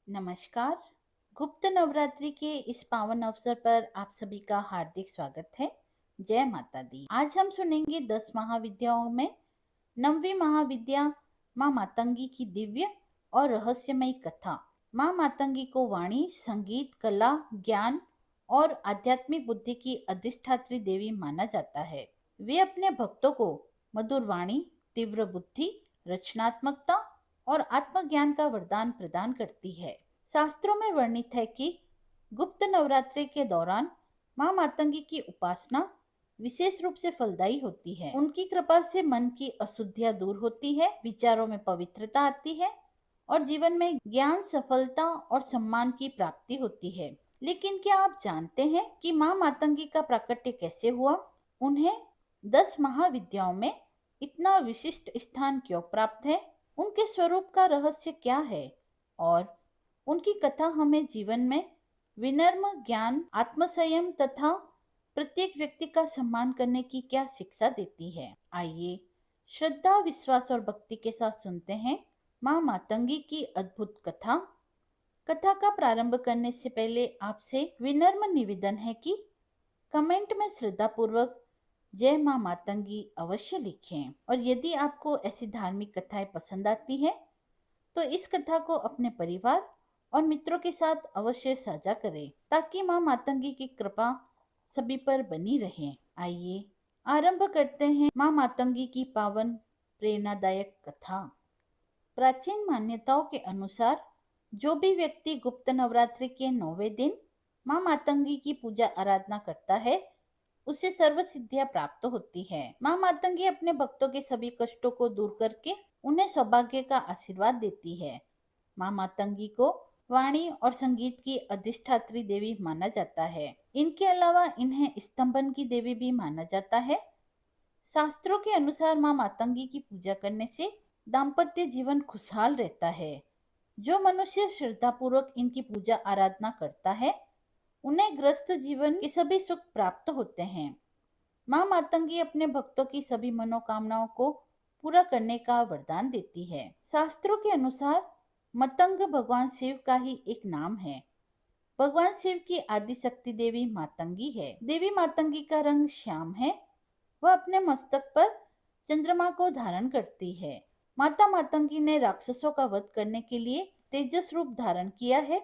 नमस्कार। गुप्त नवरात्रि के इस पावन अवसर पर आप सभी का हार्दिक स्वागत है। जय माता दी। आज हम सुनेंगे 10 महाविद्याओं में 9वीं महाविद्या माँ मातंगी की दिव्य और रहस्यमयी कथा। माँ मातंगी को वाणी, संगीत, कला, ज्ञान और आध्यात्मिक बुद्धि की अधिष्ठात्री देवी माना जाता है। वे अपने भक्तों को मधुर वाणी, तीव्र बुद्धि, रचनात्मकता और आत्मज्ञान का वरदान प्रदान करती है। शास्त्रों में वर्णित है कि गुप्त नवरात्रि के दौरान माँ मातंगी की उपासना विशेष रूप से फलदायी होती है। उनकी कृपा से मन की अशुद्धियां दूर होती है, विचारों में पवित्रता आती है और जीवन में ज्ञान, सफलता और सम्मान की प्राप्ति होती है। लेकिन क्या आप जानते हैं कि माँ मातंगी का प्राकट्य कैसे हुआ? उन्हें 10 महाविद्याओं में इतना विशिष्ट स्थान क्यों प्राप्त है? उनके स्वरूप का रहस्य क्या है? और उनकी कथा हमें जीवन में विनम्र, ज्ञान, आत्मसंयम तथा प्रत्येक व्यक्ति का सम्मान करने की क्या शिक्षा देती है? आइए श्रद्धा, विश्वास और भक्ति के साथ सुनते हैं माँ मातंगी की अद्भुत कथा। कथा का प्रारंभ करने से पहले आपसे विनम्र निवेदन है कि कमेंट में श्रद्धा पूर्वक जय माँ मातंगी अवश्य लिखें। और यदि आपको ऐसी धार्मिक कथाएं पसंद आती हैं तो इस कथा को अपने परिवार और मित्रों के साथ अवश्य साझा करें ताकि माँ मातंगी की कृपा सभी पर बनी रहे। आइए आरंभ करते हैं माँ मातंगी की पावन प्रेरणादायक कथा। प्राचीन मान्यताओं के अनुसार जो भी व्यक्ति गुप्त नवरात्रि के 9वें दिन माँ मातंगी की पूजा आराधना करता है उसे सर्व सिद्धियां प्राप्त होती है। माँ मातंगी अपने भक्तों के सभी कष्टों को दूर करके उन्हें सौभाग्य का आशीर्वाद देती है। माँ मातंगी को वाणी और संगीत की अधिष्ठात्री देवी माना जाता है। इनके अलावा इन्हें स्तंभन की देवी भी माना जाता है। शास्त्रों के अनुसार माँ मातंगी की पूजा करने से दाम्पत्य जीवन खुशहाल रहता है। जो मनुष्य श्रद्धापूर्वक इनकी पूजा आराधना करता है उन्हें ग्रस्त जीवन के सभी सुख प्राप्त होते हैं। माँ मातंगी अपने भक्तों की सभी मनोकामनाओं को पूरा करने का वरदान देती है। शास्त्रों के अनुसार मतंग भगवान शिव का ही एक नाम है। भगवान शिव की आदि शक्ति देवी मातंगी है। देवी मातंगी का रंग श्याम है। वह अपने मस्तक पर चंद्रमा को धारण करती है। माता मातंगी ने राक्षसों का वध करने के लिए तेजस रूप धारण किया है।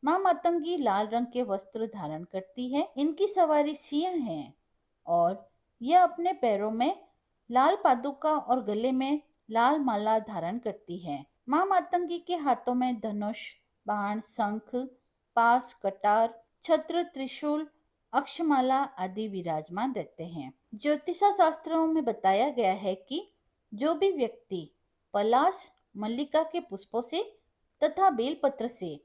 माँ मातंगी लाल रंग के वस्त्र धारण करती है। इनकी सवारी सिंह है और यह अपने पैरों में लाल पादुका और गले में लाल माला धारण करती है। माँ मातंगी के हाथों में धनुष, बाण, शंख, पास, कटार, छत्र, त्रिशूल, अक्षमाला आदि विराजमान रहते हैं। ज्योतिषा शास्त्रों में बताया गया है कि जो भी व्यक्ति पलाश, मल्लिका के पुष्पों से तथा बेलपत्र से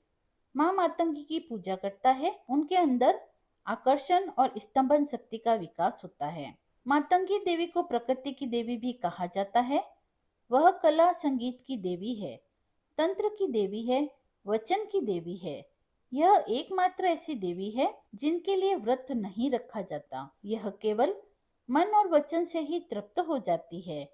माँ मातंगी की पूजा करता है उनके अंदर आकर्षण और स्तंभन शक्ति का विकास होता है। मातंगी देवी को प्रकृति की देवी भी कहा जाता है। वह कला, संगीत की देवी है, तंत्र की देवी है, वचन की देवी है। यह एकमात्र ऐसी देवी है जिनके लिए व्रत नहीं रखा जाता। यह केवल मन और वचन से ही तृप्त हो जाती है।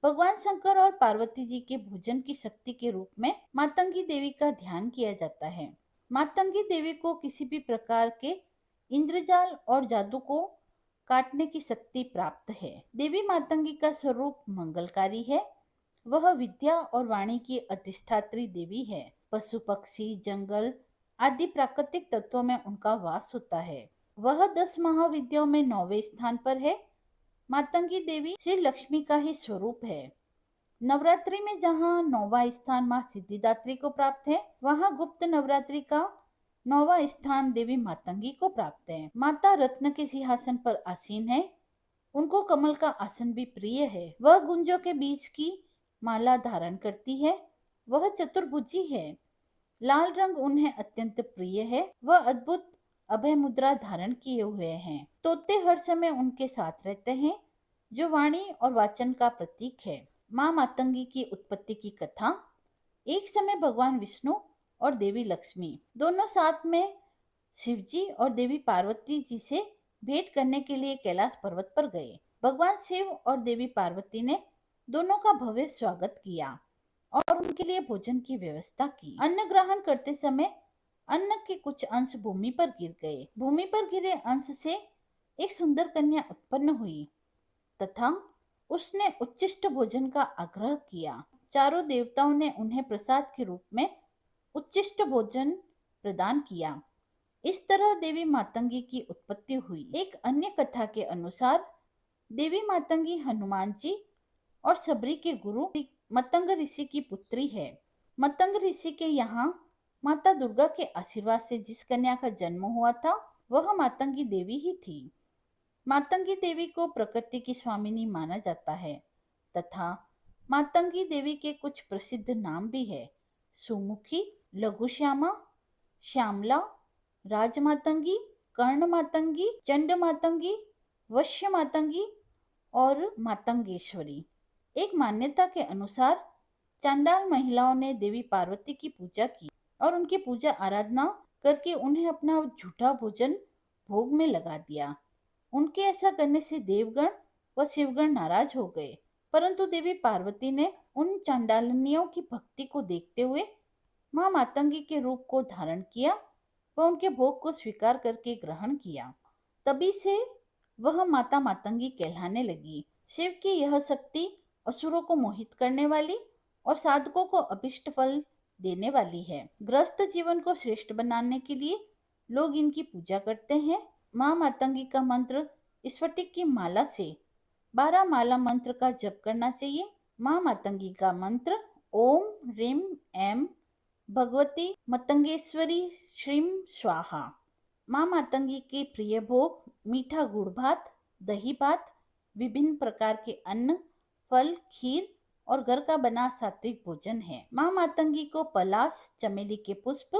भगवान शंकर और पार्वती जी के भोजन की शक्ति के रूप में मातंगी देवी का ध्यान किया जाता है। मातंगी देवी को किसी भी प्रकार के इंद्रजाल और जादू को काटने की शक्ति प्राप्त है। देवी मातंगी का स्वरूप मंगलकारी है। वह विद्या और वाणी की अधिष्ठात्री देवी है। पशु, पक्षी, जंगल आदि प्राकृतिक तत्वों में उनका वास होता है। वह 10 महाविद्याओं में 9वें स्थान पर है। मातंगी देवी श्री लक्ष्मी का ही स्वरूप है। नवरात्रि में जहाँ 9वां स्थान माँ सिद्धिदात्री को प्राप्त है, वहाँ गुप्त नवरात्रि का 9वां स्थान देवी मातंगी को प्राप्त है। माता रत्न के सिंहासन पर आसीन है। उनको कमल का आसन भी प्रिय है। वह गुंजों के बीच की माला धारण करती है। वह चतुर्भुजी है। लाल रंग उन्हें अत्यंत प्रिय है। वह अद्भुत अभय मुद्रा धारण किए हुए हैं। तोते हर समय उनके साथ रहते हैं जो वाणी और वाचन का प्रतीक है। माँ मातंगी की उत्पत्ति की कथा। एक समय भगवान विष्णु और देवी लक्ष्मी दोनों साथ में शिवजी और देवी पार्वती जी से भेंट करने के लिए कैलाश पर्वत पर गए। भगवान शिव और देवी पार्वती ने दोनों का भव्य स्वागत किया और उनके लिए भोजन की व्यवस्था की। अन्न ग्रहण करते समय अन्न के कुछ अंश भूमि पर गिर गए। भूमि पर गिरे अंश से एक सुंदर कन्या उत्पन्न हुई तथा उसने उच्चिष्ट भोजन का आग्रह किया। चारों देवताओं ने उन्हें प्रसाद के रूप में उच्चिष्ट भोजन प्रदान किया। इस तरह देवी मातंगी की उत्पत्ति हुई। एक अन्य कथा के अनुसार देवी मातंगी हनुमान जी और सबरी के गुरु मतंग ऋषि की पुत्री है। मतंग ऋषि के यहाँ माता दुर्गा के आशीर्वाद से जिस कन्या का जन्म हुआ था वह मातंगी देवी ही थी। मातंगी देवी को प्रकृति की स्वामिनी माना जाता है तथा मातंगी देवी के कुछ प्रसिद्ध नाम भी है। सुमुखी, लघुश्यामा, श्यामला, राजमातंगी, कर्ण मातंगी, चंड मातंगी, वश्य मातंगी और मातंगेश्वरी। एक मान्यता के अनुसार चांडाल महिलाओं ने देवी पार्वती की पूजा की और उनकी पूजा आराधना करके उन्हें अपना झूठा भोजन भोग में लगा दिया। उनके ऐसा करने से देवगण व शिवगण नाराज हो गए, परंतु देवी पार्वती ने उन चांडालनियों की भक्ति को देखते हुए मां मातंगी के रूप को धारण किया व उनके भोग को स्वीकार करके ग्रहण किया। तभी से वह माता मातंगी कहलाने लगी। शिव की यह शक्ति असुरों को मोहित करने वाली और साधकों को अभिष्ट फल देने वाली है। ग्रस्त जीवन को श्रेष्ठ बनाने के लिए लोग इनकी पूजा करते हैं। मां मातंगी का मंत्र स्फटिक की माला से 12 माला मंत्र का जप करना चाहिए। मां मातंगी का मंत्र ओम ह्रीम ऐम भगवती मतंगेश्वरी श्रीम स्वाहा। मां मातंगी के प्रिय भोग मीठा गुड़ भात, दही भात, विभिन्न प्रकार के अन्न, फल, खीर और घर का बना सात्विक भोजन है। मां मातंगी को पलाश, चमेली के पुष्प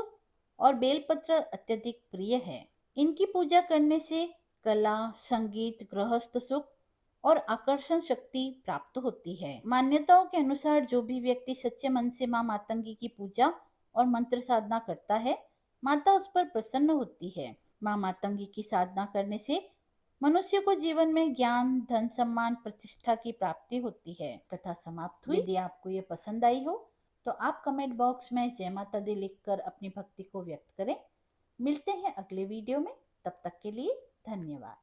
और बेलपत्र अत्यधिक प्रिय है। इनकी पूजा करने से कला, संगीत, गृहस्थ सुख और आकर्षण शक्ति प्राप्त होती है। मान्यताओं के अनुसार जो भी व्यक्ति सच्चे मन से मां मातंगी की पूजा और मंत्र साधना करता है, माता उस पर प्रसन्न होती है। मां मातंगी की साधना करने से मनुष्य को जीवन में ज्ञान, धन, सम्मान, प्रतिष्ठा की प्राप्ति होती है। कथा समाप्त हुई। यदि आपको ये पसंद आई हो तो आप कमेंट बॉक्स में जय माता दी लिखकर अपनी भक्ति को व्यक्त करें। मिलते हैं अगले वीडियो में, तब तक के लिए धन्यवाद।